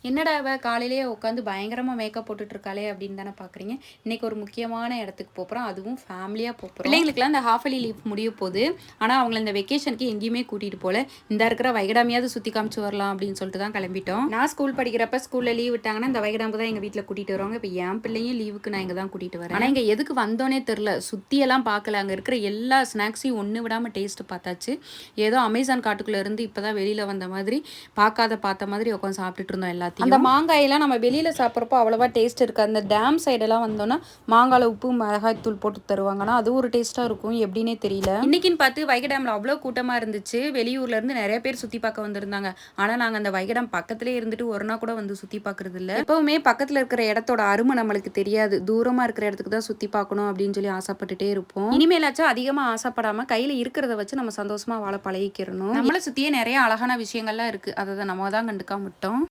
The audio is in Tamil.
என்னடா இவ காலையிலேயே உட்காந்து பயங்கரமா மேக்கப் போட்டுட்டு இருக்காளே அப்படின்னு தானே பார்க்குறீங்க. இன்னைக்கு ஒரு முக்கியமான இடத்துக்கு போகிறோம், அதுவும் ஃபேமிலியாக போகிறோம். பிள்ளைங்களுக்குலாம் இந்த ஹாஃப் அலி லீவ் முடிய போகுது. ஆனால் அவங்கள இந்த வெக்கேஷனுக்கு எங்கேயுமே கூட்டிகிட்டு போகல. இந்த இருக்கிற வைகடாமையாவது சுற்றி காமிச்சு வரலாம் அப்படின்னு சொல்லிட்டு தான் கிளம்பிட்டோம். நான் ஸ்கூல் படிக்கிறப்ப ஸ்கூலில் லீவ் விட்டாங்கன்னா இந்த வைகடாம்பு தான் எங்கள் வீட்டில் கூட்டிகிட்டு வருவாங்க. இப்போ என் பிள்ளையும் லீவுக்கு நான் இங்கே தான் கூட்டிகிட்டு வரேன். ஆனால் இங்கே எதுக்கு வந்தோன்னே தெரில, சுற்றியெல்லாம் பார்க்கல. அங்கே இருக்கிற எல்லா ஸ்நாக்ஸையும் ஒன்று விடாமல் டேஸ்ட்டு பார்த்தாச்சு. ஏதோ அமேசான் காட்டுக்குள்ளே இருந்து இப்போ தான் வெளியில் வந்த மாதிரி பார்த்த மாதிரி உட்காந்து சாப்பிட்டுட்டு இருந்தோம் எல்லாத்தையும். அந்த மாங்காயெல்லாம் நம்ம வெளியில் சாப்பிட்றப்போ அவ்வளோவா டேஸ்ட் இருக்காது. அந்த டேம் சைடெல்லாம் வந்தோன்னா மாங்காயில் உப்பு மிளகாய் தூள் போட்டு தருவாங்கன்னா அது ஒரு டேஸ்ட்டாக இருக்கும், எப்படின்னே தெரியல. இன்னைக்குன்னு பார்த்து வைகை டேமில் அவ்வளோ கூட்டமாக இருந்துச்சு. வெளியூர்லேருந்து நிறைய பேர் சுற்றி பார்க்க வந்திருந்தாங்க. ஆனால் நாங்கள் அந்த வைகை டேம் பக்கத்துலேயே இருந்துட்டு ஒரு நாள் கூட வந்து சுற்றி பார்க்குறது இல்லை. எப்போவுமே பக்கத்தில் இருக்கிற இடத்தோட அருமை நம்மளுக்கு தெரியாது. தூரமாக இருக்கிற இடத்துக்கு தான் சுற்றி பார்க்கணும் அப்படின்னு சொல்லி ஆசைப்பட்டுட்டே இருப்போம். இனிமேலாச்சும் அதிகமாக ஆசைப்படாமல் கையில் இருக்கிறத வச்சு நம்ம சந்தோஷமாக வாழ பழகிக்கிறணும். நம்மளை சுற்றியே நிறைய அழகான விஷயங்கள்லாம் இருக்குது. அதை நம்ம தான் கண்டுக்காம விட்டோம்.